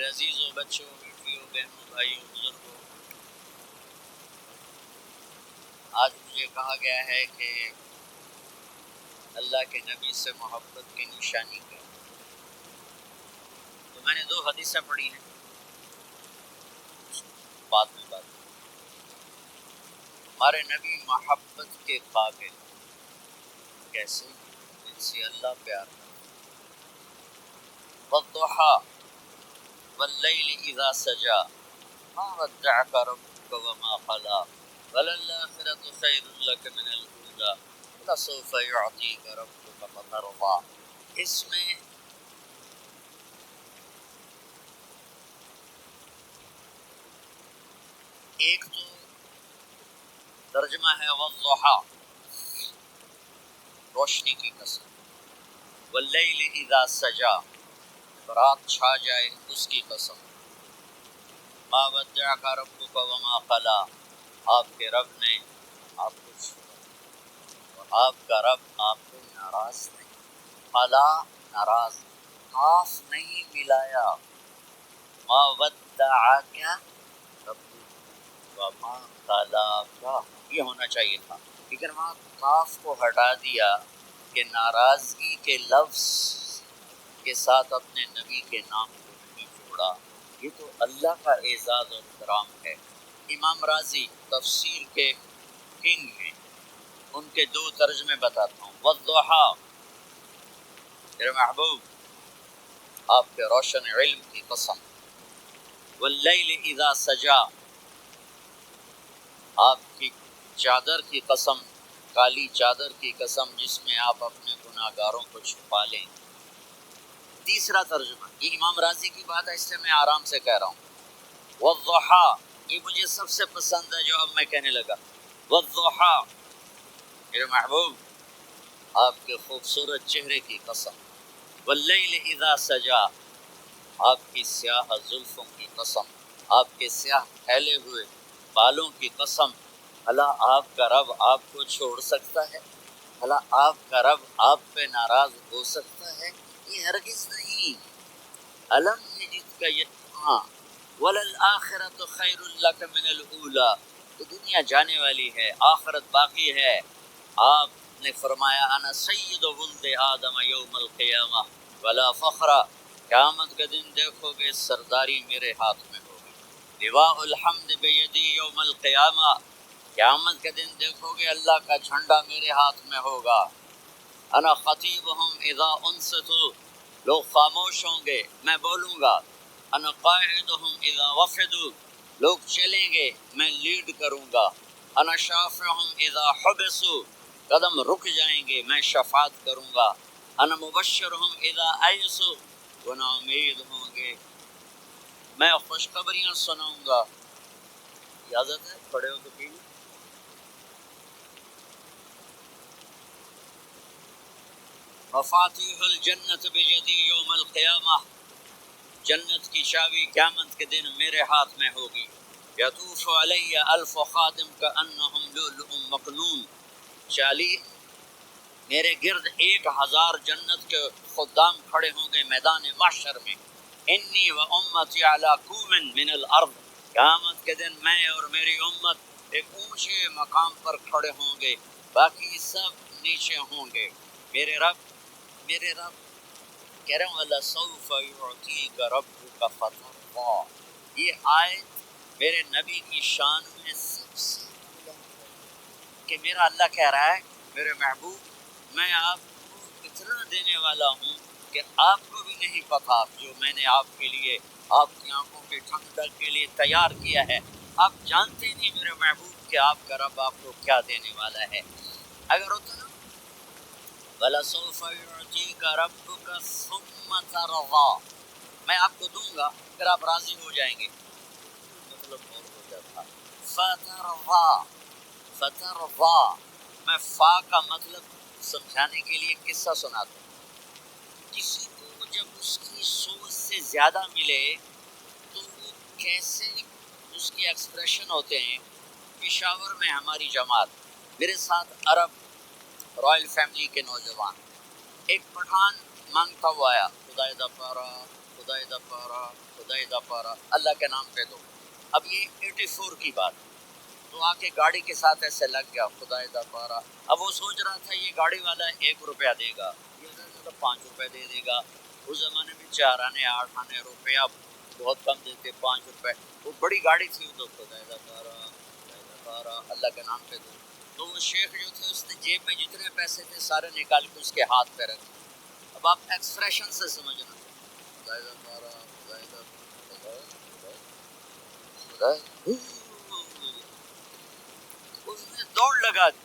میرے عزیزوں، بچوں، بیٹیوں، بہنوں، بھائیوں، بزرگوں، آج مجھے کہا گیا ہے کہ اللہ کے نبی سے محبت کی نشانی کیا ہے، تو میں نے 2 حدیثیں پڑھی ہیں، بعد میں بات کریں۔ ہمارے نبی محبت کے قابل کیسے، جن سے اللہ پیار کرتا ہے۔ والضحیٰ واللیل اذا سجا ما ودعک ربک وما قلی وللآخرۃ خیر لک من الأولی ولسوف یعطیک ربک فترضی۔ اس میں ایک تو ترجمہ ہے والضحیٰ، روشنی کی قسم، واللیل اذا سجا، رات چھا جائے اس کی قسم، ما ودعک ربک وما قلی، آپ کے رب نے آپ کو چھوڑا اور آپ کا رب آپ کو ناراض نہیں، قلا ناراض، قاف نہیں ملایا، ما ودعک ربک وما قلاک، یہ ہونا چاہیے تھا، لیکن وہاں قاف کو ہٹا دیا کہ ناراضگی کے لفظ کے ساتھ اپنے نبی کے نام کو نہیں جوڑا۔ یہ تو اللہ کا اعزاز اور اکرام ہے۔ امام رازی تفسیر کے کنگ ہیں، ان کے 2 ترجمے بتاتا ہوں۔ والضحیٰ، میرے محبوب آپ کے روشن علم کی قسم، واللیل اذا سجا، آپ کی چادر کی قسم، کالی چادر کی قسم جس میں آپ اپنے گناہگاروں کو چھپا لیں۔ تیسرا ترجمہ، یہ امام راضی کی بات ہے، اس سے میں آرام سے کہہ رہا ہوں۔ والضحیٰ، یہ مجھے سب سے پسند ہے جو اب میں کہنے لگا۔ والضحیٰ، میرے محبوب آپ کے خوبصورت چہرے کی قسم، واللیل اذا سجا، آپ کی سیاہ زلفوں کی قسم، آپ کے سیاہ پھیلے ہوئے بالوں کی قسم، بھلا آپ کا رب آپ کو چھوڑ سکتا ہے؟ بھلا آپ کا رب آپ پہ ناراض ہو سکتا ہے؟ یہ ہرگز نہیں۔ الم یجدک یتیما وللآخرۃ خیر لک من الاولی، تو دنیا جانے والی ہے، آخرت باقی ہے۔ آپ نے فرمایا انا سید ولد آدم یوم القیامہ ولا فخر، قیامت کے دن دیکھو گے سرداری میرے ہاتھ میں ہوگی، لواء الحمد بیدی یوم القیامہ، قیامت کے دن دیکھو گے اللہ کا جھنڈا میرے ہاتھ میں ہوگا۔ انا خطیبہم اذا انصتوا، لوگ خاموش ہوں گے میں بولوں گا۔ انا قائدہم اذا وفدوا، لوگ چلیں گے میں لیڈ کروں گا۔ انا شافعہم اذا حبسوا، قدم رک جائیں گے میں شفاعت کروں گا۔ انا مبشرہم اذا ایسوا، وہ نا امید ہوں گے میں خوشخبریاں سناؤں گا۔ اجازت ہے کھڑے ہو تو بھی؟ مفاتیح الجنت بیدی یوم القیامہ، جنت کی چابی قیامت کے دن میرے ہاتھ میں ہوگی۔ یطوف علی الف خادم کانہم لؤلؤ مکنون، چالی میرے گرد 1000 جنت کے خدام کھڑے ہوں گے میدان محشر میں۔ انی و امتی علی کوم من الارض، قیامت کے دن میں اور میری امت ایک اونچے مقام پر کھڑے ہوں گے، باقی سب نیچے ہوں گے۔ میرے رب کہہ رہا ہوں اللہ سوف یعطیک ربک فترضی، یہ آیت میرے نبی کی شان میں سب سے بلند ہے کہ میرا اللہ کہہ رہا ہے میرے محبوب میں آپ کو اتنا دینے والا ہوں کہ آپ کو بھی نہیں پتا جو میں نے آپ کے لیے، آپ کی آنکھوں کے ٹھنڈک کے لیے تیار کیا ہے، آپ جانتے نہیں میرے محبوب کہ آپ کا رب آپ کو کیا دینے والا ہے۔ اگر ہوتا نا وَلَسَوْفَ يُعْطِيكَ رَبُّكَ ثُمَّ تَرْضَىٰ، میں آپ کو دوں گا پھر آپ راضی ہو جائیں گے، مطلب اور ہو جاتا۔ فترضیٰ، میں فا کا مطلب سمجھانے کے لیے قصہ سناتا ہوں۔ کسی کو جب اس کی سوچ سے زیادہ ملے تو وہ کیسے اس کی ایکسپریشن ہوتے ہیں۔ پشاور میں ہماری جماعت، میرے ساتھ عرب رائل فیملی کے نوجوان، ایک پٹھان مانگتا ہوا آیا، خدا خدای دا پارا، خدای دا پارا، اللہ کے نام پہ دو. اب یہ 84 کی بات، تو آ کے گاڑی کے ساتھ ایسے لگ گیا خدای دا پارا. اب وہ سوچ رہا تھا یہ گاڑی والا 1 روپیہ دے گا، یہ 5 روپے دے دے گا. اس زمانے میں 4 آنے 8 آنے روپیہ بہت کم دیتے، 5 روپے. وہ بڑی گاڑی تھی، تو خدای دا پارا، خدای دا پارا، اللہ کے نام پہ دو. تو وہ شیخ جو تھے اس نے جیب میں جتنے پیسے تھے سارے نکال کے اس کے ہاتھ پہ رکھے. اب آپ ایکسپریشن سے سمجھنا، خدای دا پارا، خدای دا پارا، خدای. اس نے دوڑ لگا دی.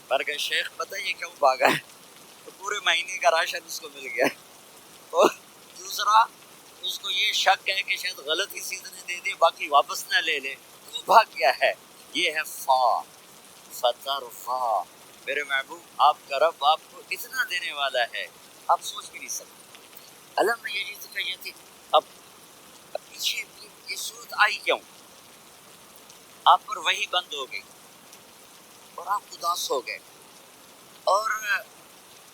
پر کہ شیخ پتہ یہ کیوں بھاگا ہے؟ تو پورے مہینے کا راشن اس کو مل گیا. اور دوسرا اس کو یہ شک ہے کہ شاید غلط چیز نے دے دی، باقی واپس نہ لے لے، تو بھاگ گیا ہے. یہ ہے فا فترفا. میرے محبوب آپ کا رب آپ کو اتنا دینے والا ہے آپ سوچ بھی نہیں سکتے. علم یہ چیز کا یہ تھی. اب پیچھے یہ صورت آئی کیوں؟ آپ پر وہی بند ہو گئی اور آپ اداس ہو گئے، اور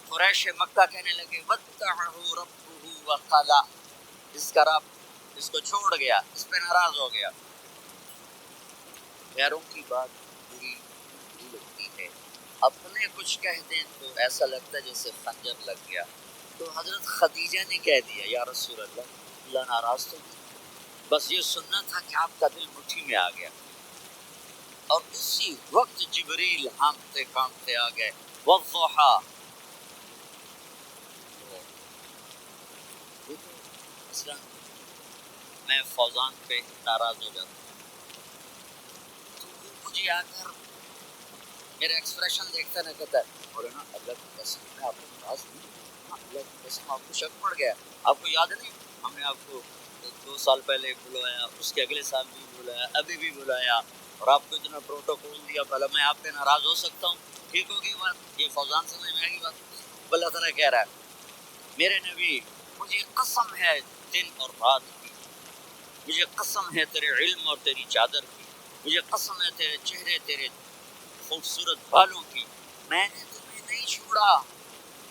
قریش مکہ کہنے لگے وَاتَّبَعَهُ رَبُّهُ وَقَالَ، اس کا رب اس کو چھوڑ گیا، اس پہ ناراض ہو گیا. غیروں کی بات بری لگتی ہے، اپنے کچھ کہہ دیں تو ایسا لگتا ہے جیسے خنجر لگ گیا. تو حضرت خدیجہ نے کہہ دیا یا رسول اللہ، اللہ ناراض تو نہیں، بس یہ سننا تھا کہ آپ کا دل مٹھی میں آ گیا. اور اسی وقت جبریل ہانکتے کانپتے آ گئے. والضحیٰ، مثلا میں فوزان پہ ناراض ہو جاتا ہوں تو وہ مجھے آ کر میرے ایکسپریشن دیکھتا نہ کہتا ہے مولانا اللہ کی قسم میں آپ کو ناراض نہیں ہوں، اللہ کی قسم آپ کو شک پڑ گیا. آپ کو یاد نہیں ہم نے آپ کو 2 سال پہلے بلایا، اس کے اگلے سال بھی بلایا، ابھی بھی بلایا، اور آپ کو اتنا پروٹوکول دیا. بھلا میں آپ پہ ناراض ہو سکتا ہوں؟ ٹھیک ہوگی بات، یہ فوزان سمجھ میں آئے گی بات. اللہ تعالیٰ کہہ رہا ہے میرے نبی مجھے قسم ہے دن اور رات کی، مجھے قسم ہے تیرے علم اور تیری چادر کی، مجھے قسم ہے تیرے چہرے تیرے خوبصورت بالوں کی، میں نے تمہیں نہیں چھوڑا.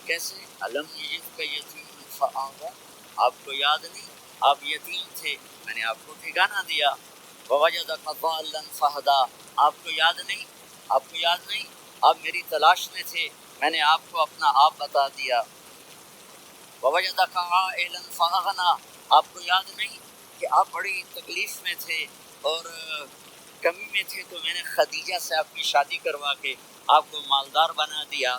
کیسے؟ علم یجد کا یتیم فآویٰ، آپ کو یاد نہیں آپ یتیم تھے، میں نے آپ کو ٹھکانہ دیا. ووجدک ضالا فہدیٰ، آپ کو یاد نہیں، آپ کو یاد نہیں آپ میری تلاش میں تھے، میں نے آپ کو اپنا آپ بتا دیا. ووجدک عائلا فاغنیٰ، آپ کو یاد نہیں کہ آپ بڑی تکلیف میں تھے اور کمی میں تھے، تو میں نے خدیجہ سے آپ کی شادی کروا کے آپ کو مالدار بنا دیا.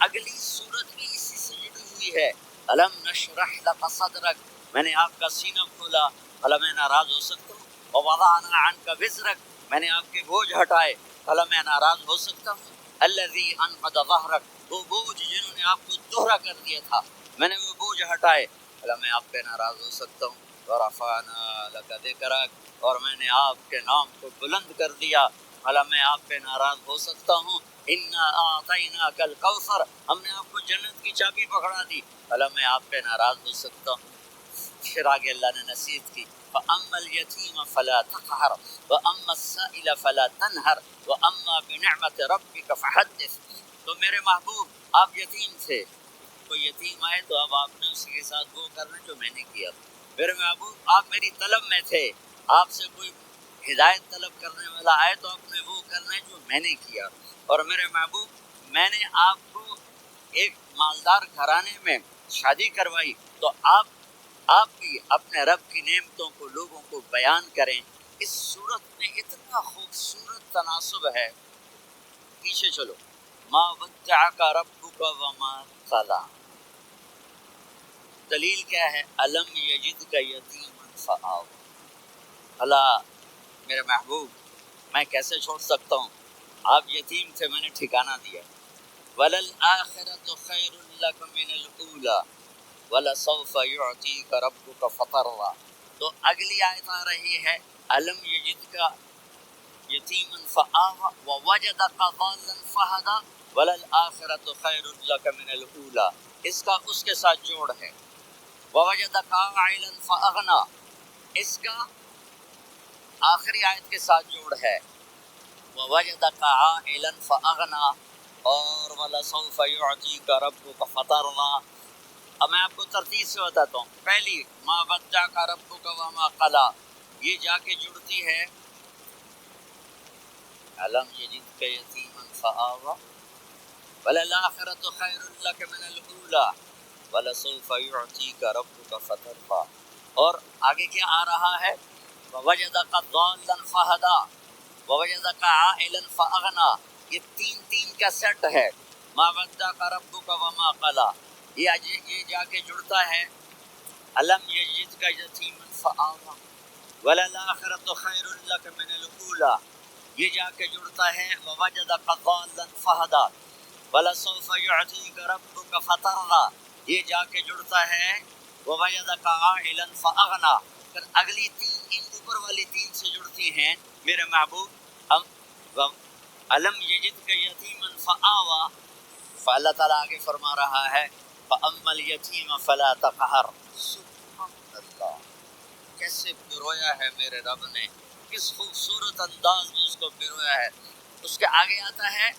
اگلی صورت بھی اسی سے جڑی ہوئی ہے. الم نشرح لک صدرک، میں نے آپ کا سینہ کھولا، بھلا میں ناراض ہو سکتا ہوں؟ ووضعنا عنک وزرک، میں نے آپ کے بوجھ ہٹائے، بھلا میں ناراض ہو سکتا ہوں؟ الذی انقض ظہرک، وہ بوجھ جنہوں نے آپ کو دوہرا کر دیا تھا، میں نے وہ بوجھ ہٹائے، بھلا میں آپ پہ ناراض ہو سکتا ہوں؟ ورفعنا لک ذکرک، اور میں نے آپ کے نام کو بلند کر دیا، بھلا میں آپ پہ ناراض ہو سکتا ہوں؟ انا اعطیناک الکوثر، ہم نے آپ کو جنت کی چابی پکڑا دی، بھلا میں آپ پہ ناراض ہو سکتا ہوں؟ پھر آگے اللہ نے نصیحت کی فَأَمَّا الْيَتِيمَ فَلَا تَقْهَرْ وَأَمَّا السَّائِلَ فَلَا تَنْهَرْ وَأَمَّا بِنِعْمَةِ رَبِّكَ فَحَدِّثْ. تو میرے محبوب آپ یتیم تھے، کوئی یتیم آئے تو اب آپ نے اسی کے ساتھ وہ کرنا جو میں نے کیا. میرے محبوب آپ میری طلب میں تھے، آپ سے کوئی ہدایت طلب کرنے والا آئے تو آپ نے وہ کرنا ہے جو میں نے کیا. اور میرے محبوب میں نے آپ کو ایک مالدار گھرانے میں شادی کروائی، تو آپ بھی اپنے رب کی نعمتوں کو لوگوں کو بیان کریں. اس صورت میں اتنا خوبصورت تناسب ہے. پیچھے چلو، ما ودعک ربک وما قلی، دلیل کیا ہے؟ الم یجدک یتیما فآویٰ. بھلا میرے محبوب میں کیسے چھوڑ سکتا ہوں؟ آپ یتیم تھے، میں نے ٹھکانہ دیا. وَلَلْآخِرَةُ خَيْرٌ لَكَ مِنَ الْأُولَىٰ وَلَسَوْفَ يُعْطِيكَ رَبُّكَ فَتَرْضَىٰ. تو اگلی آیت آ رہی ہے الم یجدک یتیما فآویٰ ووجدک ضالا فہدیٰ وَلَلْآخِرَةُ خَيْرٌ لَكَ مِنَ الْأُولَىٰ. اس کا اس کے ساتھ جوڑ ہے. ووجدک عائلا فأغنیٰ، اس کا آخری آیت کے ساتھ جوڑ ہے. ووجدک عائلا فأغنیٰ اور وَلَسَوْفَ يُعْطِيكَ رَبُّكَ فَتَرْضَىٰ. اب میں آپ کو ترتیب سے بتاتا ہوں. پہلی ما ودعک ربک وما قلی، یہ جا کے جڑتی ہے الم یجدک یتیما فآوی وللآخرۃ خیر لک من الاولی ولسوف یعطیک ربک فترضی. اور آگے کیا آ رہا ہے؟ ووجدک ضالا فہدی ووجدک عائلا فاغنی. یہ تین کا سیٹ ہے. ما ودعک ربک وما قلی، یہ جا کے جڑتا ہے الم یجدک یتیما فآوی وللآخرۃ خیر لک من الاولی، یہ جا کے جڑتا ہے ووجدک ضالا فہدی ولسوف یعطیک ربک فترضی، یہ جا کے جڑتا ہے ووجدک عائلا فاغنی. پھر اگلی تین ان اوپر والی تین سے جڑتی ہیں میرے محبوب. الم یجدک یتیما فآوی، فاللہ تعالیٰ آگے فرما رہا ہے فاما الیتیم فلا تقہر. سبحان اللہ، کیسے پرویا ہے میرے رب نے، کس خوبصورت انداز میں اس کو پرویا ہے. اس کے آگے آتا ہے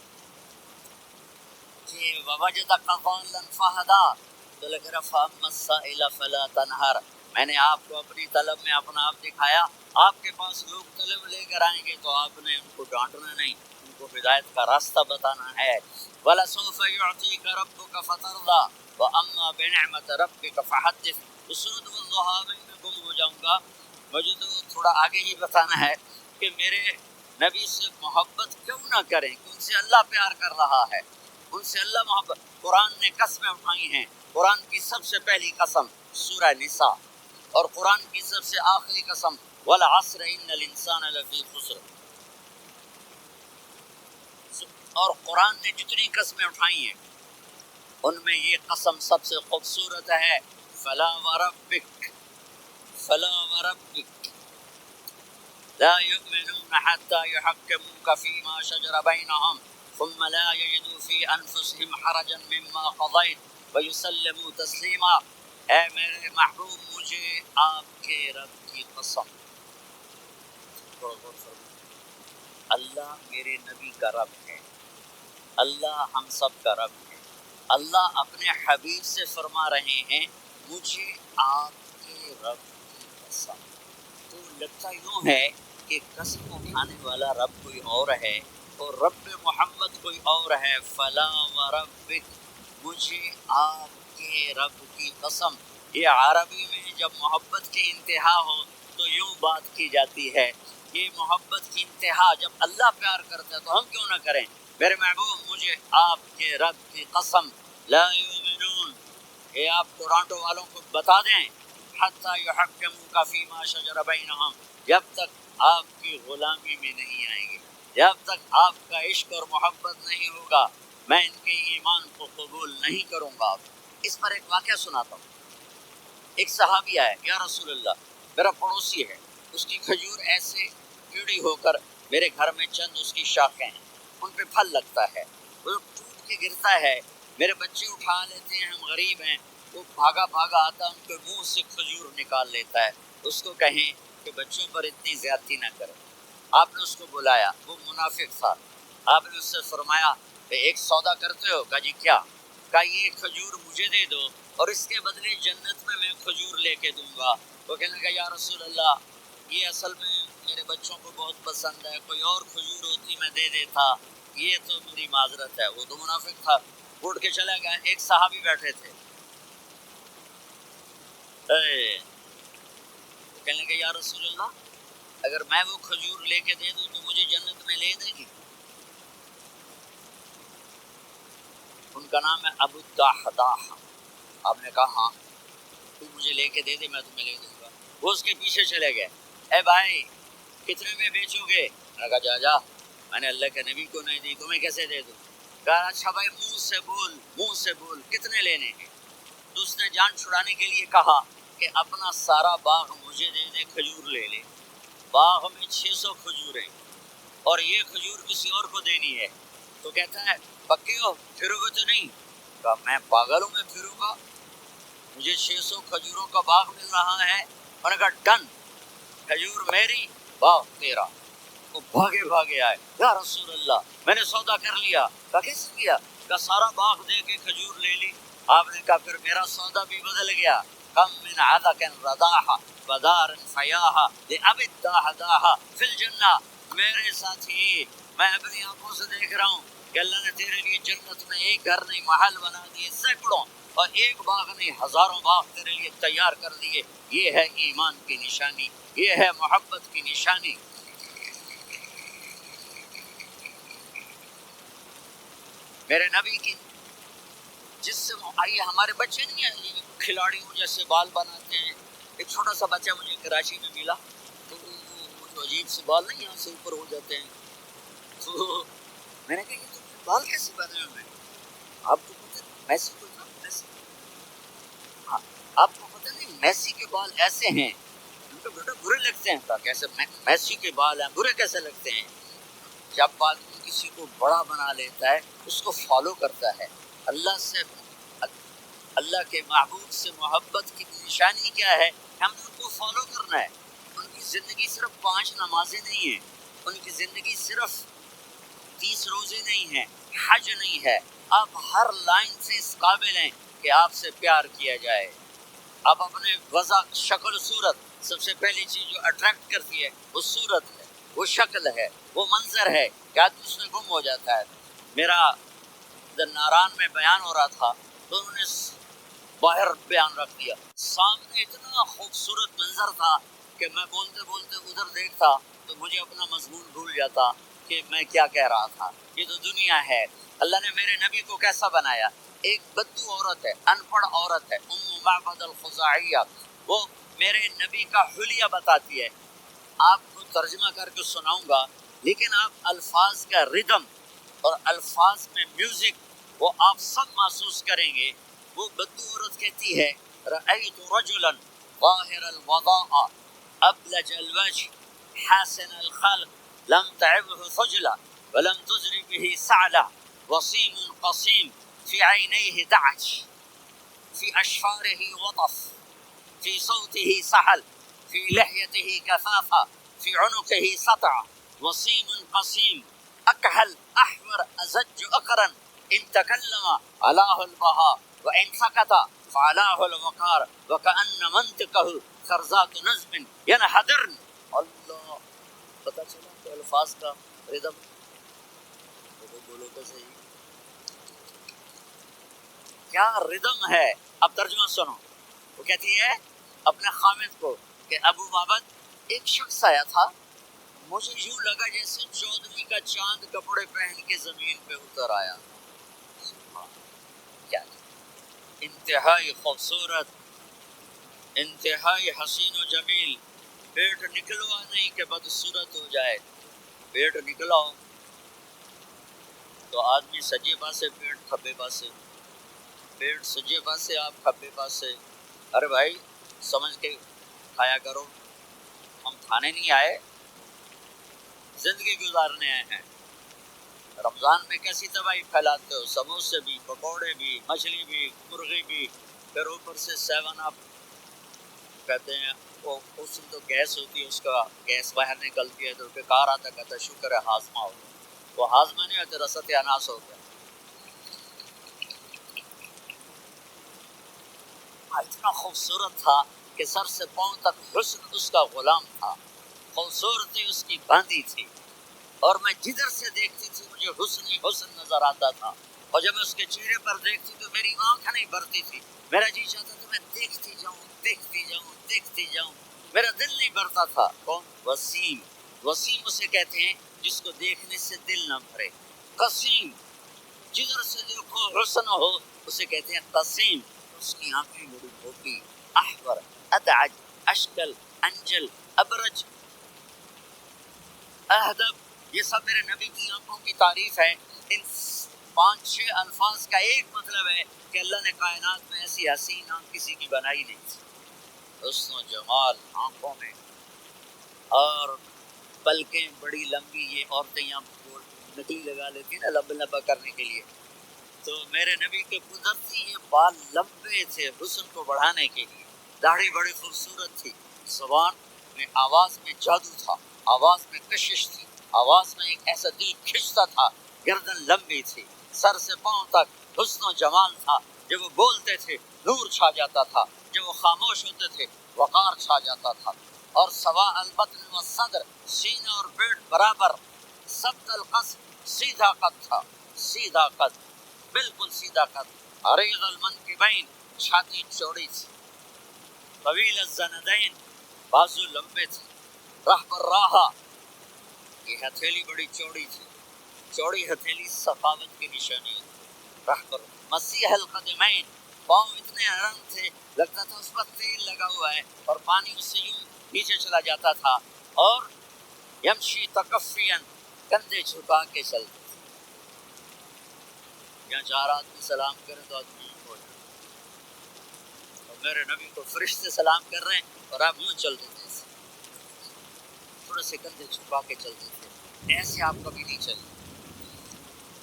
کہ ووجدک ضالا فہدی، تو لگ رہا فاما السائل فلا تنہر. میں نے آپ کو اپنی طلب میں اپنا آپ دکھایا. آپ کے پاس لوگ طلب لے کر آئیں گے تو آپ نے ان کو ڈانٹنا نہیں، ان کو ہدایت کا راستہ بتانا ہے. وَلَسَوْفَ يُعْطِيكَ رَبُّكَ فَتَرْضَىٰ وَأَمَّا بِنِعْمَةِ رَبِّكَ فَحَدِّثْ. اس صورت والضحیٰ میں گم ہو جاؤں گا. مجھے تو تھوڑا آگے ہی بتانا ہے کہ میرے نبی سے محبت کیوں نہ کریں، ان سے اللہ پیار کر رہا ہے، ان سے اللہ محبت. قرآن نے قسمیں اٹھائی ہیں. قرآن کی سب سے پہلی قسم سورہ نساء، اور قرآن کی سب سے آخری قسم وَالْعَصْرِ إِنَّ الْإِنسَانَ لَفِي خُسْرٍ. اور قرآن نے جتنی قسمیں اٹھائی ہیں ان میں یہ قسم سب سے خوبصورت ہے. فلا وربک فلا وربک لا يؤمنون حتى يحكموك فيما شجر بينهم ثم لا يجدوا في انفسهم حرجا مما قضيت ويسلموا تسلیما. اے میرے محبوب، مجھے آپ کے رب کی قسم. اللہ میرے نبی کا رب ہے، اللہ ہم سب کا رب ہے. اللہ اپنے حبیب سے فرما رہے ہیں مجھے آپ کے رب کی قسم. تو لگتا یوں ہے کہ قسم اٹھانے والا رب کوئی اور ہے اور رب محمد کوئی اور ہے. فلا وربک، مجھے آپ کے رب کی قسم. یہ عربی میں جب محبت کی انتہا ہو تو یوں بات کی جاتی ہے. یہ محبت کی انتہا جب اللہ پیار کرتا ہے تو ہم کیوں نہ کریں. میرے محبوب، مجھے آپ کے رب کی قسم لا یؤمنون، کہ آپ ٹورانٹو والوں کو بتا دیں حتی یحکموک فیما شجر بینہم، جب تک آپ کی غلامی میں نہیں آئیں گے، جب تک آپ کا عشق اور محبت نہیں ہوگا، میں ان کے ایمان کو قبول نہیں کروں گا. اس پر ایک واقعہ سناتا ہوں. ایک صحابی آیا، یا رسول اللہ، میرا پڑوسی ہے، اس کی کھجور ایسے ٹیڑھی ہو کر میرے گھر میں چند اس کی شاخیں ہیں، ان پہ پھل لگتا ہے، وہ ٹوٹ کے گرتا ہے، میرے بچے اٹھا لیتے ہیں، ہم غریب ہیں. وہ بھاگا بھاگا آتا ان کے منہ سے کھجور نکال لیتا ہے. اس کو کہیں کہ بچوں پر اتنی زیادتی نہ کریں. آپ نے اس کو بلایا، وہ منافق تھا. آپ نے اس سے فرمایا کہ ایک سودا کرتے ہو؟ کہا جی کیا؟ کہا یہ کھجور مجھے دے دو اور اس کے بدلے جنت میں کھجور لے کے دوں گا. وہ کہنے لگا یا رسول اللہ، یہ اصل میں میرے بچوں کو بہت پسند ہے، کوئی اور کھجور ہوتی میں دے دیتا، یہ تو میری معذرت ہے. وہ تو منافق تھا، اٹھ کے چلا گیا. ایک صحابی بیٹھے تھے، کہنے لگے یا رسول اللہ، اگر میں وہ کھجور لے کے دے دوں تو مجھے جنت میں لے دے گی؟ ان کا نام ہے ابو الدحداح. آپ نے کہا ہاں، تو مجھے لے کے دے دے، میں تمہیں لے دوں گا. وہ اس کے پیچھے چلے گئے. اے بھائی کتنے میں بیچو گے؟ میں نے کہا جا جا، میں نے اللہ کے نبی کو نہیں دی، تمہیں کیسے دے دوں؟ کہا اچھا بھائی منہ سے بول، منہ سے بول، کتنے لینے ہیں؟ تو اس نے جان چھڑانے کے لیے کہا کہ اپنا سارا باغ مجھے دے دے، کھجور لے لے. باغ میں 600 کھجوریں اور یہ کھجور کسی اور کو دینی ہے. تو کہتا ہے پکے ہو، پھرو گے تو نہیں؟ کہا میں پاگل ہوں، میں پھروں گا؟ مجھے 600 کھجوروں کا باغ مل رہا ہے. میں نے کہا ڈن، کھجور میری، باغ تیرا. وہ بھاگے بھاگے آئے، یا رسول اللہ میں نے سودا کر لیا. کہا کیسے کیا؟ کہا سارا باغ دے کے کھجور لے لی. آپ نے کہا پھر میرا سودا بھی بدل گیا. کم من عدق رداحا ودار فیاحا لأب الداح داحا فی الجنہ. میرے ساتھی میں اپنی آنکھوں سے دیکھ رہا ہوں کہ اللہ نے تیرے لیے جنت میں ایک گھر نہیں محل بنا دیے سینکڑوں، اور ایک باغ نہیں ہزاروں باغ تیرے لیے تیار کر دیے. یہ ہے ایمان کی نشانی، یہ ہے محبت کی نشانی. میرے نبی کی جس سے آئیے ہمارے بچے نہیں ہیں یہ کھلاڑیوں جیسے بال بناتے ہیں. ایک چھوٹا سا بچہ مجھے کراچی میں ملا تو وہ جو عجیب سے بال نہیں یہاں سے اوپر ہو جاتے ہیں، تو میں نے کہا یہ تو بال کیسے بنے ہوئے ہیں؟ آپ کو پتہ میسی کو تھا میسی، ہاں آپ کو پتہ نہیں میسی کے بال ایسے ہیں. ان کو بیٹا برے لگتے ہیں. کہا کیسے میسی کے بال ہیں برے کیسے لگتے ہیں؟ جب آدمی کسی کو بڑا بنا لیتا ہے اس کو فالو کرتا ہے. اللہ سے اللہ کے محبوب سے محبت کی نشانی کیا ہے؟ ہم ان کو فالو کرنا ہے. ان کی زندگی صرف 5 نمازیں نہیں ہیں، ان کی زندگی صرف 30 روزے نہیں ہیں، حج نہیں ہے. آپ ہر لائن سے اس قابل ہیں کہ آپ سے پیار کیا جائے. آپ اپنے وضع شکل صورت، سب سے پہلی چیز جو اٹریکٹ کرتی ہے وہ صورت ہے، وہ شکل ہے، وہ منظر ہے کہ آدمی اس میں گم ہو جاتا ہے. میرا ناران میں بیان ہو رہا تھا تو انہوں نے باہر بیان رکھ دیا. سامنے اتنا خوبصورت منظر تھا کہ میں بولتے بولتے ادھر دیکھتا تو مجھے اپنا مضمون بھول جاتا کہ میں کیا کہہ رہا تھا. یہ تو دنیا ہے. اللہ نے میرے نبی کو کیسا بنایا؟ ایک بدو عورت ہے، ان پڑھ عورت ہے، ام معبد الخزاعیہ، وہ میرے نبی کا حلیہ بتاتی ہے. آپ کو ترجمہ کر کے سناؤں گا لیکن آپ الفاظ کا ردم اور الفاظ میں میوزک وہ آپ سب محسوس کریں گے. وہ بدو عورت کہتی ہے رأیت رجلا ظاہر الوضاء ابلج الوجه حاسن الخلق لم تعبه خجلة ولم تزر به سعلة وصيم قصيم في عينيه دعج في أشفاره وطف في صوته سحل في لحيته كثافة في عنقه سطع وصيم قصيم أكحل أحمر أزج أقرا إن تكلم علاه البهاء وإن سكت فعلاه الوقار وكأن منطقه خرزات نظم ينحدرن. اللہ پتہ چلا کہ الفاظ کا ردم بولو تو صحیح کیا ردم ہے. اب ترجمہ سنو. وہ کہتی ہے اپنے خامد کو کہ ابو معبد ایک شخص آیا تھا، مجھے یوں لگا جیسے 14ویں کا چاند کپڑے پہن کے زمین پہ اتر آیا. کیا انتہائی خوبصورت، انتہائی حسین و جمیل. پیٹ نکلوا نہیں کہ بدصورت ہو جائے. پیٹ نکلاؤ تو آدمی سجے پاسے پیٹ کھبے پاسے، پیٹ سجے پاسے آپ کھبے پاسے. ارے بھائی سمجھ کے کھایا کرو. ہم کھانے نہیں آئے، زندگی گزارنے آئے ہیں. رمضان میں کیسی تباہی پھیلاتے ہو، سموسے بھی، پکوڑے بھی، مچھلی بھی، مرغی بھی، پھر اوپر سے 7 اپ کہتے ہیں. وہ اس میں تو گیس ہوتی ہے، اس کا گیس باہر نکلتی ہے تو بیکار آتا. کہتا شکر ہے ہاضمہ ہو گیا. وہ ہاضمہ نہیں ہوتا، رسط اناس ہو گیا. اتنا خوبصورت تھا کہ سر سے پاؤں تک حسن اس کا غلام تھا، خوبصورتی اس کی باندھی تھی. اور میں جدھر سے دیکھتی تھی مجھے حسن ہی حسن نظر آتا تھا. اور جب میں اس کے چہرے پر دیکھتی تو میری آنکھ نہیں بھرتی تھی. میرا جی چاہتا تھا میں دیکھتی جاؤں دیکھتی جاؤں دیکھتی جاؤں. میرا دل نہیں بھرتا تھا. کون؟ وسیم. وسیم اسے کہتے ہیں جس کو دیکھنے سے دل نہ بھرے. قسیم جدھر سے دیکھو حسن ہو اسے کہتے ہیں قسیم. اس کی آنکھیں بڑی موٹی، احور، ادعج، اشکل، انجل، ابرج، اہدب، یہ سب میرے نبی کی آنکھوں کی تعریف ہے. ان 5-6 الفاظ کا ایک مطلب ہے کہ اللہ نے کائنات میں ایسی حسین آنکھ کسی کی بنائی نہیں تھی. حسن و جمال آنکھوں میں، اور پلکیں بڑی لمبی. یہ عورتیں یہاں نکلی لگا لیتی ہیں نا لمبا لمبا کرنے کے لیے، تو میرے نبی کے قدرتی یہ بال لمبے تھے حسن کو بڑھانے کے لیے. داڑھی بڑی خوبصورت تھی. زبان میں آواز میں جادو تھا، آواز میں کشش تھی، آواز میں ایک ایسا دل کھنچتا تھا. گردن لمبی تھی، سر سے پاؤں تک حسن و جمال تھا. جب وہ بولتے تھے نور چھا جاتا تھا، جب وہ خاموش ہوتے تھے وقار چھا جاتا تھا. اور سوا البطن والصدر، سینہ اور پیٹ برابر، سبت القصد سیدھا قد تھا، سیدھا قد، بالکل سیدھا قد. عریض المنکبین، چھاتی چوڑی تھی. طویل الزندین، بازو لمبے تھے. رحب الراحہ، یہ ہتھیلی بڑی چوڑی تھی. چوڑی ہتھیلی سخاوت کی نشانی ہے. رحب مسیح القدمین، پاؤں اتنے نرم تھے لگتا تھا اس پر تیل لگا ہوا ہے اور پانی اس سے یوں نیچے چلا جاتا تھا. اور یمشی تکفین، کندھے جھکا کے چلتے تھے. یہاں 4 آدمی سلام کریں تو آدمی ہو جائے. اور میرے نبی کو فرشتے سلام کر رہے ہیں اور آپ یوں چل دیتے تھے، تھوڑے سے کندھے چھپا کے چلتے تھے. ایسے آپ کبھی نہیں چلے.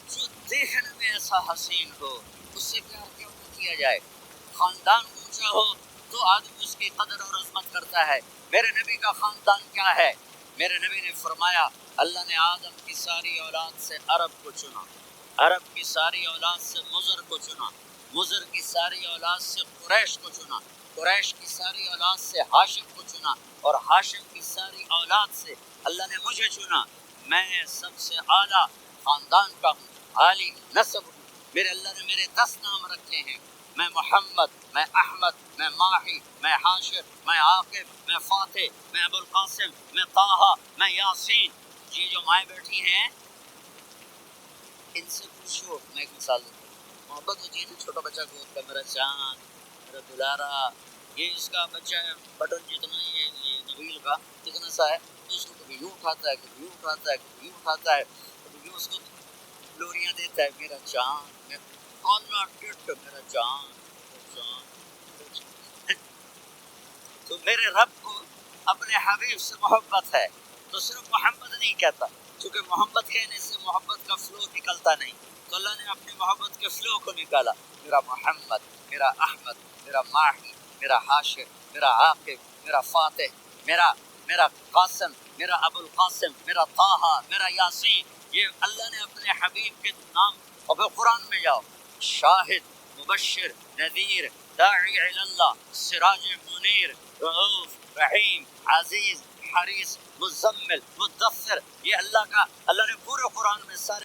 جو دیکھنے میں ایسا حسین ہو اس سے پیار کیوں نہ کیا جائے. خاندان اونچا ہو تو آدمی اس کی قدر اور عظمت کرتا ہے. میرے نبی کا خاندان کیا ہے؟ میرے نبی نے فرمایا اللہ نے آدم کی ساری اولاد سے عرب کو چنا، عرب کی ساری اولاد سے مضر کو چنا، مضر کی ساری اولاد سے قریش کو چنا، قریش کی ساری اولاد سے ہاشم کو چنا، اور ہاشم کی ساری اولاد سے اللہ نے مجھے چنا. میں سب سے اعلیٰ خاندان کا ہوں، عالی نسب ہوں. میرے اللہ نے میرے 10 نام رکھے ہیں. میں محمد، میں احمد، میں ماہی، میں حاشر، میں عاقب، میں فاتح، میں ابو القاسم، میں طٰہٰ، میں یاسین. یہ جو مائیں بیٹھی ہیں ان سے پوچھو. میں ایک مثال دیتا ہوں. محبت ہوتی ہے نا، چھوٹا بچہ گود کا میرا چاند، میرا دلارا. یہ اس کا بچہ ہے بٹن جتنا، یہ نبیل کا جتنا سا ہے، تو اس کو کبھی یوں اٹھاتا ہے، کبھی یوں اٹھاتا ہے، کبھی یوں اٹھاتا ہے، کبھی یوں اس کو لوریاں دیتا ہے. میرا چاند، میرا ٹٹ، میرا چاند، میرا چاند، میرا چاند. تو میرے رب کو اپنے حبیب سے محبت ہے تو صرف محمد نہیں کہتا، چونکہ محمد کہنے سے محبت کا فلو نکلتا نہیں، تو اللہ نے اپنی محبت کے فلو کو نکالا. میرا محمد، میرا احمد، میرا ماہی، میرا حاشر، میرا عاقب، میرا فاتح، میرا قاسم، میرا ابو القاسم، میرا طٰہٰ، میرا یاسین. یہ اللہ نے اپنے حبیب کے نام. اور پھر قرآن میں جاؤ، شاہد، مبشر، نذیر، داعی الی اللہ، سراج منیر، رؤوف، رحیم، عزیز، حریص، مزمل، مدثر. یہ اللہ نے پورے قرآن میں سارے